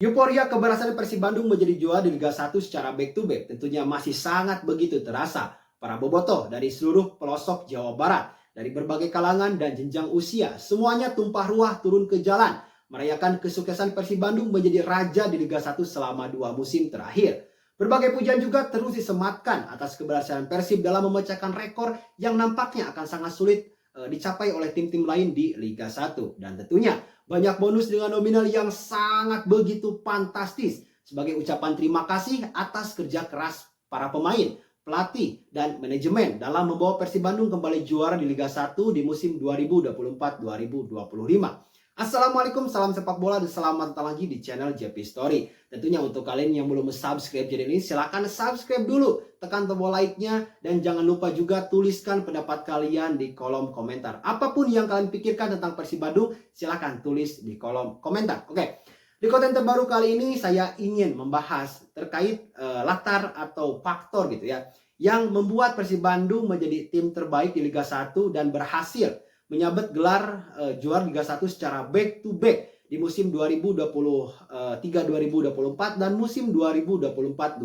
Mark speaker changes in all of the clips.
Speaker 1: Euforia keberhasilan Persib Bandung menjadi juara di Liga 1 secara back to back tentunya masih sangat begitu terasa. Para bobotoh dari seluruh pelosok Jawa Barat, dari berbagai kalangan dan jenjang usia, semuanya tumpah ruah turun ke jalan, merayakan kesuksesan Persib Bandung menjadi raja di Liga 1 selama 2 musim terakhir. Berbagai pujian juga terus disematkan atas keberhasilan Persib dalam memecahkan rekor yang nampaknya akan sangat sulit dicapai oleh tim-tim lain di Liga 1. Dan tentunya banyak bonus dengan nominal yang sangat begitu fantastis sebagai ucapan terima kasih atas kerja keras para pemain, pelatih, dan manajemen dalam membawa Persib Bandung kembali juara di Liga 1 di musim 2024-2025. Assalamualaikum, salam sepak bola dan selamat datang lagi di channel JP Story. Tentunya untuk kalian yang belum subscribe channel ini, silahkan subscribe dulu, tekan tombol like-nya, dan jangan lupa juga tuliskan pendapat kalian di kolom komentar. Apapun yang kalian pikirkan tentang Persib Bandung, silahkan tulis di kolom komentar. Oke, di konten terbaru kali ini saya ingin membahas terkait latar atau faktor gitu ya, yang membuat Persib Bandung menjadi tim terbaik di Liga 1 dan berhasil menyabet gelar juara Liga 1 secara back to back di musim 2023-2024 dan musim 2024-2025.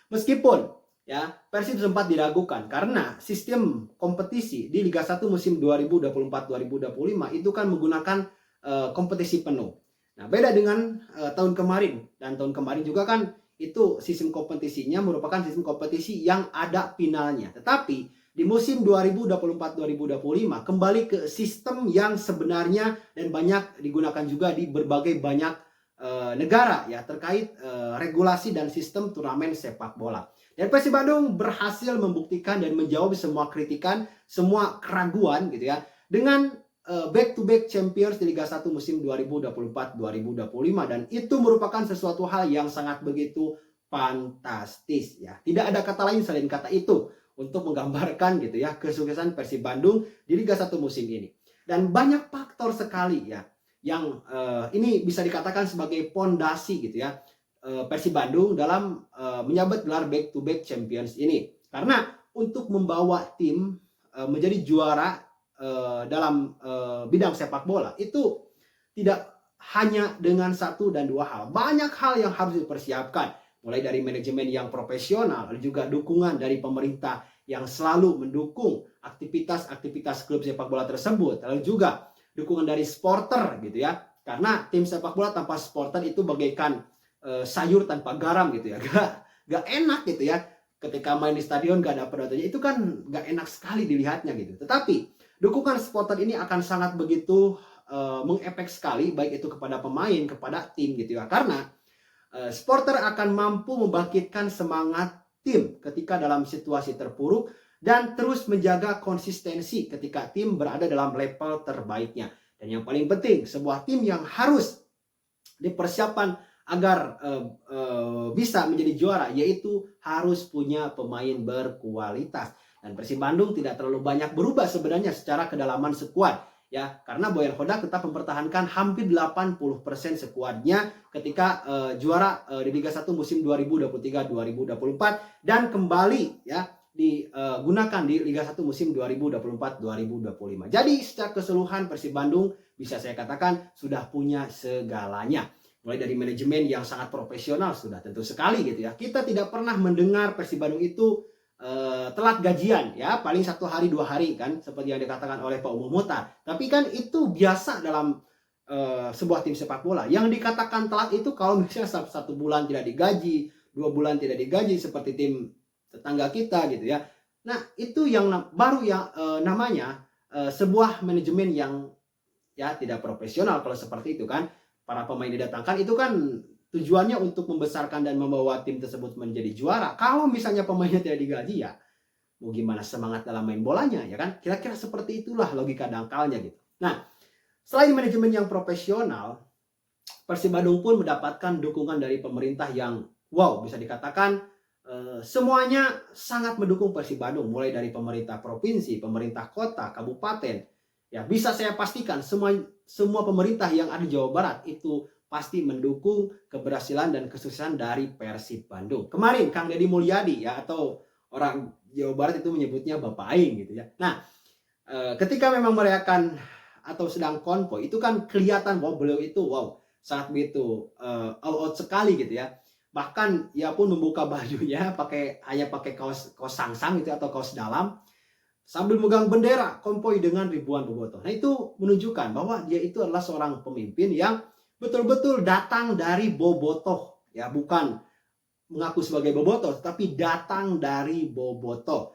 Speaker 1: Meskipun ya Persib sempat diragukan karena sistem kompetisi di Liga 1 musim 2024-2025 itu kan menggunakan kompetisi penuh. Nah, beda dengan tahun kemarin, dan tahun kemarin juga kan itu sistem kompetisinya merupakan sistem kompetisi yang ada finalnya. Tetapi di musim 2024-2025 kembali ke sistem yang sebenarnya dan banyak digunakan juga di berbagai banyak negara ya terkait regulasi dan sistem turnamen sepak bola. Dan Persib Bandung berhasil membuktikan dan menjawab semua kritikan, semua keraguan gitu ya dengan back to back champions di Liga 1 musim 2024-2025, dan itu merupakan sesuatu hal yang sangat begitu fantastis ya. Tidak ada kata lain selain kata itu untuk menggambarkan gitu ya kesuksesan Persib Bandung di Liga 1 musim ini. Dan banyak faktor sekali ya yang ini bisa dikatakan sebagai pondasi gitu ya Persib Bandung dalam menyabet gelar back to back champions ini. Karena untuk membawa tim menjadi juara dalam bidang sepak bola itu tidak hanya dengan satu dan dua hal. Banyak hal yang harus dipersiapkan. Mulai dari manajemen yang profesional, juga dukungan dari pemerintah yang selalu mendukung aktivitas-aktivitas klub sepak bola tersebut. Lalu juga dukungan dari supporter gitu ya. Karena tim sepak bola tanpa supporter itu bagaikan sayur tanpa garam gitu ya. Gak enak gitu ya. Ketika main di stadion gak ada penontonnya, itu kan gak enak sekali dilihatnya gitu. Tetapi dukungan supporter ini akan sangat begitu mengefek sekali, baik itu kepada pemain, kepada tim gitu ya. Karena supporter akan mampu membangkitkan semangat tim ketika dalam situasi terpuruk dan terus menjaga konsistensi ketika tim berada dalam level terbaiknya. Dan yang paling penting, sebuah tim yang harus dipersiapkan agar bisa menjadi juara yaitu harus punya pemain berkualitas. Dan Persib Bandung tidak terlalu banyak berubah sebenarnya secara kedalaman skuad ya, karena Boyan Hodak tetap mempertahankan hampir 80% skuadnya ketika juara di Liga 1 musim 2023-2024 dan kembali ya digunakan di Liga 1 musim 2024-2025. Jadi secara keseluruhan Persib Bandung bisa saya katakan sudah punya segalanya. Mulai dari manajemen yang sangat profesional sudah tentu sekali gitu ya. Kita tidak pernah mendengar Persib Bandung itu telat gajian ya, paling 1 hari 2 hari kan seperti yang dikatakan oleh Pak Umum Muhtar. Tapi kan itu biasa dalam sebuah tim sepak bola. Yang dikatakan telat itu kalau misalnya 1 bulan tidak digaji, 2 bulan tidak digaji seperti tim tetangga kita gitu ya. Nah itu yang baru yang namanya sebuah manajemen yang ya tidak profesional. Kalau seperti itu kan para pemain didatangkan itu kan tujuannya untuk membesarkan dan membawa tim tersebut menjadi juara. Kalau misalnya pemainnya tidak digaji ya mau gimana semangat dalam main bolanya ya kan? Kira-kira seperti itulah logika dangkalnya gitu. Nah, selain manajemen yang profesional, Persib Bandung pun mendapatkan dukungan dari pemerintah yang wow, bisa dikatakan semuanya sangat mendukung Persib Bandung, mulai dari pemerintah provinsi, pemerintah kota, kabupaten. Ya, bisa saya pastikan semua pemerintah yang ada di Jawa Barat itu pasti mendukung keberhasilan dan kesuksesan dari Persib Bandung. Kemarin Kang Deddy Mulyadi ya, atau orang Jawa Barat itu menyebutnya Bapak Aing gitu ya. Nah, ketika memang merayakan atau sedang konvoy itu kan kelihatan bahwa beliau itu wow sangat begitu all out sekali gitu ya. Bahkan ia pun membuka bajunya hanya pakai kaos kaos sangsang gitu atau kaos dalam sambil megang bendera konvoy dengan ribuan bobotoh. Nah, itu menunjukkan bahwa dia itu adalah seorang pemimpin yang betul-betul datang dari bobotoh, ya, bukan mengaku sebagai bobotoh, tapi datang dari bobotoh.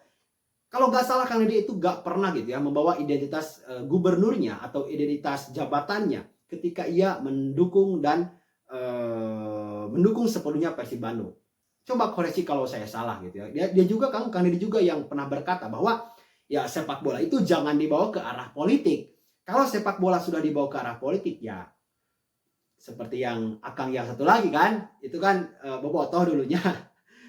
Speaker 1: Kalau nggak salah Kang Deddy itu nggak pernah gitu ya membawa identitas gubernurnya atau identitas jabatannya ketika ia mendukung sepenuhnya Persib Bandung. Coba koreksi kalau saya salah gitu ya. Dia juga Kang Deddy juga yang pernah berkata bahwa ya sepak bola itu jangan dibawa ke arah politik. Kalau sepak bola sudah dibawa ke arah politik ya seperti yang Akang yang satu lagi kan, itu kan bobotoh dulunya.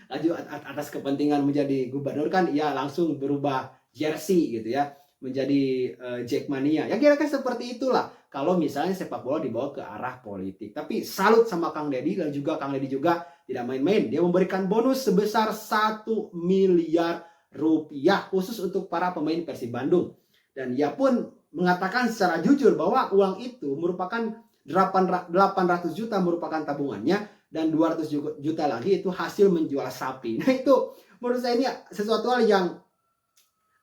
Speaker 1: Lanjut atas kepentingan menjadi gubernur kan ya langsung berubah jersey gitu ya menjadi Jackmania. Ya kira-kira seperti itulah kalau misalnya sepak bola dibawa ke arah politik. Tapi salut sama Kang Deddy dan juga Kang Deddy juga tidak main-main. Dia memberikan bonus sebesar 1 miliar rupiah khusus untuk para pemain Persib Bandung. Dan ia pun mengatakan secara jujur bahwa uang itu merupakan 800 juta merupakan tabungannya dan 200 juta lagi itu hasil menjual sapi. Nah, itu menurut saya ini sesuatu hal yang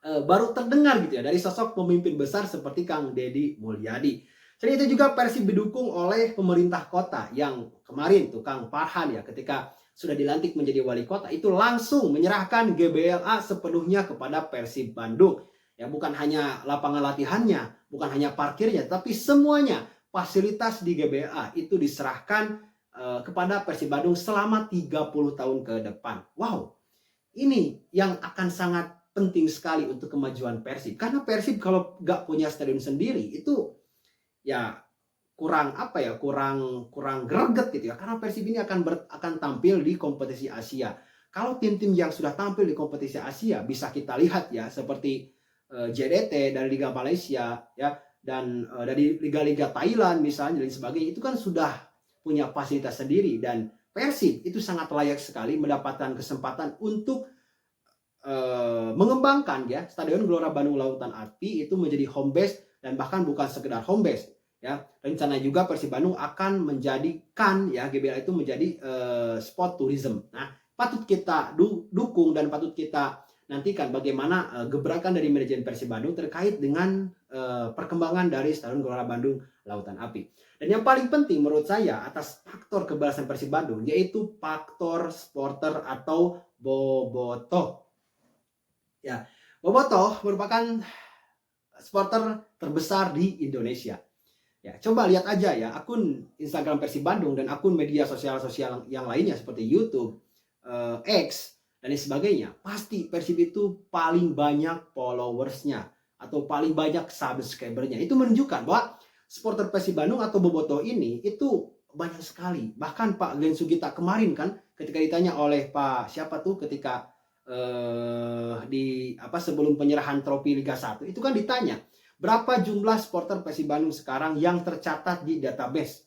Speaker 1: baru terdengar gitu ya dari sosok pemimpin besar seperti Kang Deddy Mulyadi. Selain itu juga Persib didukung oleh pemerintah kota yang kemarin tuh Kang Farhan ya ketika sudah dilantik menjadi wali kota itu langsung menyerahkan GBLA sepenuhnya kepada Persib Bandung. Ya bukan hanya lapangan latihannya, bukan hanya parkirnya, tapi semuanya fasilitas di GBLA itu diserahkan kepada Persib Bandung selama 30 tahun ke depan. Wow, ini yang akan sangat penting sekali untuk kemajuan Persib. Karena Persib kalau nggak punya stadion sendiri itu ya kurang apa ya, kurang greget gitu ya. Karena Persib ini akan tampil di kompetisi Asia. Kalau tim-tim yang sudah tampil di kompetisi Asia bisa kita lihat ya seperti JDT dari Liga Malaysia ya dan dari liga-liga Thailand misalnya dan sebagainya itu kan sudah punya fasilitas sendiri dan Persib itu sangat layak sekali mendapatkan kesempatan untuk mengembangkan ya Stadion Gelora Bandung Lautan Api itu menjadi home base dan bahkan bukan sekedar home base ya. Rencana juga Persib Bandung akan menjadikan ya GBLA itu menjadi sport tourism. Nah, patut kita dukung dan patut kita nantikan bagaimana gebrakan dari manajemen Persib Bandung terkait dengan perkembangan dari Stadion Gelora Bandung Lautan Api. Dan yang paling penting menurut saya atas faktor keberhasilan Persib Bandung yaitu faktor supporter atau bobotoh. Ya, bobotoh merupakan supporter terbesar di Indonesia. Ya, coba lihat aja ya akun Instagram Persib Bandung dan akun media sosial yang lainnya seperti YouTube, X dan lain sebagainya. Pasti Persib itu paling banyak followersnya atau paling banyak subscribernya. Itu menunjukkan bahwa supporter Persib Bandung atau bobotoh ini itu banyak sekali. Bahkan Pak Glenn Sugita kemarin kan ketika ditanya oleh Pak siapa tuh ketika sebelum penyerahan trofi Liga 1 itu kan ditanya berapa jumlah supporter Persib Bandung sekarang yang tercatat di database.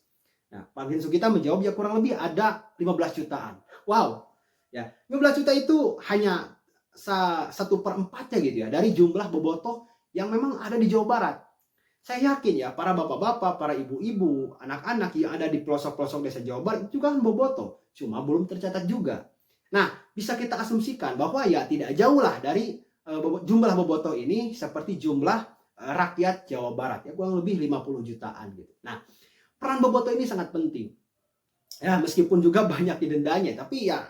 Speaker 1: Nah, Pak Glenn Sugita menjawab ya kurang lebih ada 15 jutaan. Wow, ya 15 juta itu hanya 1/4-nya gitu ya dari jumlah bobotoh yang memang ada di Jawa Barat. Saya yakin ya para bapak-bapak, para ibu-ibu, anak-anak yang ada di pelosok-pelosok desa Jawa Barat itu kan bobotoh, cuma belum tercatat juga. Nah, bisa kita asumsikan bahwa ya tidak jauh lah dari jumlah bobotoh ini seperti jumlah rakyat Jawa Barat ya kurang lebih 50 jutaan gitu. Nah, peran bobotoh ini sangat penting. Ya, meskipun juga banyak didendanya, tapi ya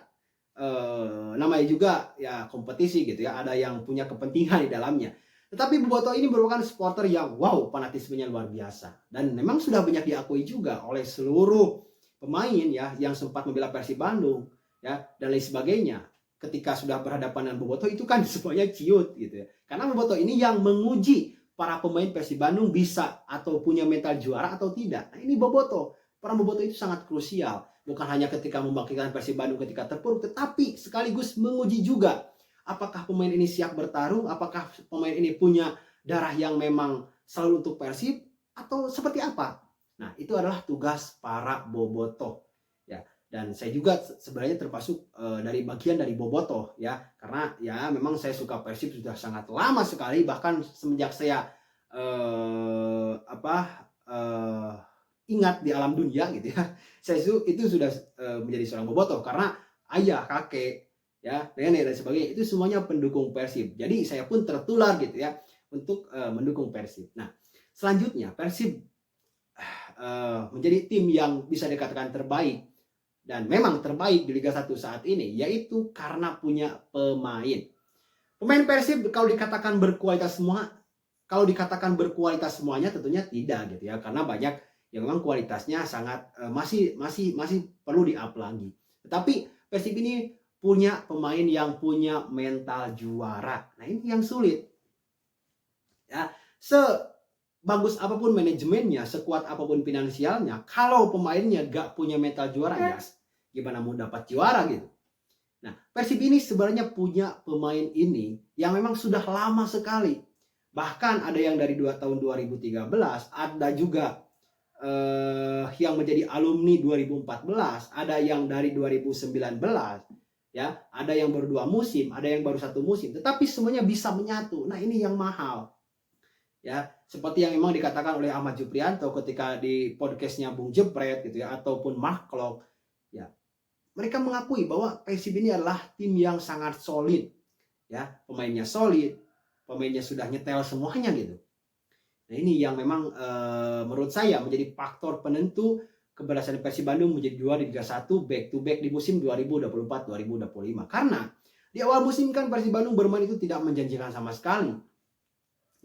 Speaker 1: namanya juga ya kompetisi gitu ya, ada yang punya kepentingan di dalamnya. Tetapi bobotoh ini merupakan supporter yang wow, fanatismenya luar biasa dan memang sudah banyak diakui juga oleh seluruh pemain ya yang sempat membela Persib Bandung ya dan lain sebagainya. Ketika sudah berhadapan dengan bobotoh itu kan semuanya ciut gitu ya. Karena bobotoh ini yang menguji para pemain Persib Bandung bisa atau punya mental juara atau tidak. Nah, ini bobotoh. Peran bobotoh itu sangat krusial. Bukan hanya ketika membangkitkan Persib Bandung ketika terpuruk, tetapi sekaligus menguji juga apakah pemain ini siap bertarung, apakah pemain ini punya darah yang memang selalu untuk Persib atau seperti apa. Nah, itu adalah tugas para bobotoh. Dan saya juga sebenarnya termasuk dari bagian dari bobotoh ya karena ya memang saya suka Persib sudah sangat lama sekali bahkan semenjak saya ingat di alam dunia gitu ya. Saya itu sudah menjadi seorang bobotoh karena ayah, kakek, ya, nenek dan sebagainya itu semuanya pendukung Persib. Jadi saya pun tertular gitu ya untuk mendukung Persib. Nah, selanjutnya Persib menjadi tim yang bisa dikatakan terbaik dan memang terbaik di Liga 1 saat ini, yaitu karena punya pemain. Pemain Persib kalau dikatakan berkualitas semua, kalau dikatakan berkualitas semuanya tentunya tidak gitu ya, karena banyak yang memang kualitasnya sangat masih perlu di-up lagi. Tetapi Persib ini punya pemain yang punya mental juara. Nah, ini yang sulit. Ya, sebagus apapun manajemennya, sekuat apapun finansialnya, kalau pemainnya gak punya mental juara, ya gimana mau dapat juara gitu. Nah, Persib ini sebenarnya punya pemain ini yang memang sudah lama sekali. Bahkan ada yang dari tahun 2013, ada juga yang menjadi alumni 2014, ada yang dari 2019, ya, ada yang baru 2 musim, ada yang baru 1 musim, tetapi semuanya bisa menyatu. Nah, ini yang mahal. Ya, seperti yang memang dikatakan oleh Ahmad Juprianto ketika di podcastnya Bung Jepret gitu ya, ataupun Mark Klok, ya, mereka mengakui bahwa Persib ini adalah tim yang sangat solid, ya, pemainnya solid, pemainnya sudah nyetel semuanya gitu. Nah, ini yang memang menurut saya menjadi faktor penentu keberhasilan Persib Bandung menjadi juara di Liga 1 back to back di musim 2024-2025. Karena di awal musim kan Persib Bandung bermain itu tidak menjanjikan sama sekali.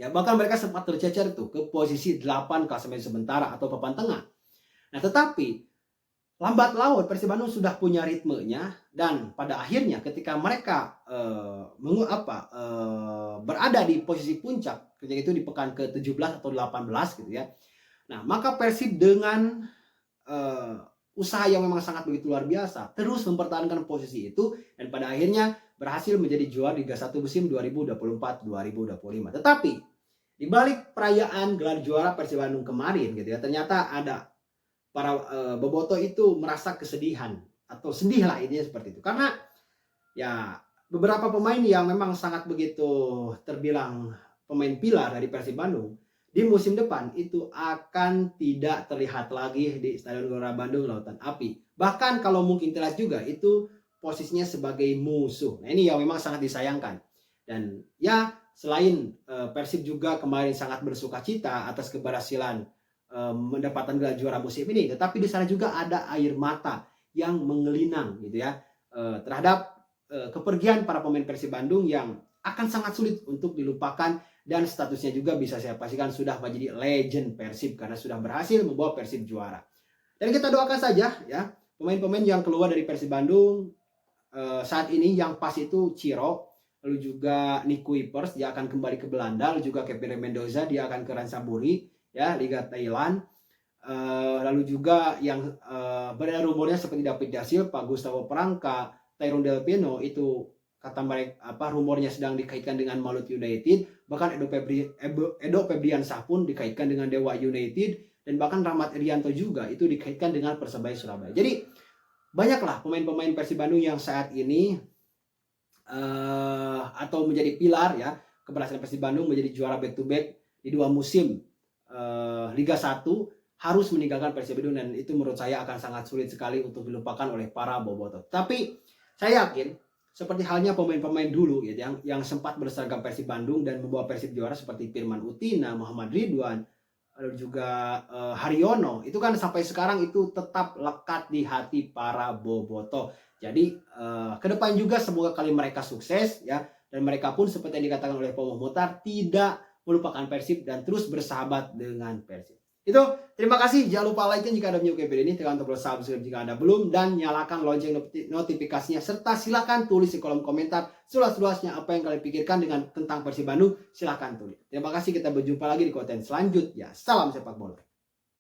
Speaker 1: Ya, bahkan mereka sempat tercecer tuh ke posisi 8 klasemen sementara atau papan tengah. Nah, tetapi lambat laun Persib Bandung sudah punya ritmenya dan pada akhirnya ketika mereka berada di posisi puncak ketika itu di pekan ke-17 atau 18 gitu ya. Nah, maka Persib dengan usaha yang memang sangat begitu luar biasa terus mempertahankan posisi itu dan pada akhirnya berhasil menjadi juara Liga 1 musim 2024-2025. Tetapi di balik perayaan gelar juara Persib Bandung kemarin gitu ya, ternyata ada para bobotoh itu merasa kesedihan atau sedih lah ini seperti itu. Karena ya beberapa pemain yang memang sangat begitu terbilang pemain pilar dari Persib Bandung di musim depan itu akan tidak terlihat lagi di Stadion Gelora Bandung Lautan Api. Bahkan kalau mungkin terlihat juga itu posisinya sebagai musuh. Nah, ini yang memang sangat disayangkan. Dan ya selain Persib juga kemarin sangat bersukacita atas keberhasilan mendapatkan gelar juara musim ini, tetapi di sana juga ada air mata yang mengelinang gitu ya terhadap kepergian para pemain Persib Bandung yang akan sangat sulit untuk dilupakan dan statusnya juga bisa saya pastikan sudah menjadi legend Persib karena sudah berhasil membawa Persib juara. Dan kita doakan saja ya pemain-pemain yang keluar dari Persib Bandung saat ini yang pas itu Ciro, lalu juga Nick Kuipers dia akan kembali ke Belanda, lalu juga Kevin Mendoza dia akan ke Ransaburi ya Liga Thailand. Lalu juga yang beredar rumornya seperti David Da Silva, Gustavo Prangka, Tyrone Del Piano itu kata mereka rumornya sedang dikaitkan dengan Malut United, bahkan Edo Febriansah pun dikaitkan dengan Dewa United dan bahkan Rahmat Irianto juga itu dikaitkan dengan Persebaya Surabaya. Jadi banyaklah pemain-pemain Persib Bandung yang saat ini atau menjadi pilar ya keberhasilan Persib Bandung menjadi juara back to back di 2 musim Liga 1 harus meninggalkan Persib Bandung dan itu menurut saya akan sangat sulit sekali untuk dilupakan oleh para bobotoh. Tapi saya yakin seperti halnya pemain-pemain dulu gitu yang sempat berseragam Persib Bandung dan membawa Persib juara seperti Firman Utina, Muhammad Ridwan, lalu juga Haryono, itu kan sampai sekarang itu tetap lekat di hati para bobotoh. Jadi ke depan juga semoga kali mereka sukses ya dan mereka pun seperti yang dikatakan oleh Pak Muhtar tidak melupakan Persib dan terus bersahabat dengan Persib. Itu terima kasih, jangan lupa like jika Anda menyukai video ini, tekan tombol subscribe jika Anda belum dan nyalakan lonceng notifikasinya serta silakan tulis di kolom komentar seluas-luasnya apa yang kalian pikirkan tentang Persib Bandung, silakan tulis. Terima kasih, kita berjumpa lagi di konten selanjutnya. Salam sepak bola.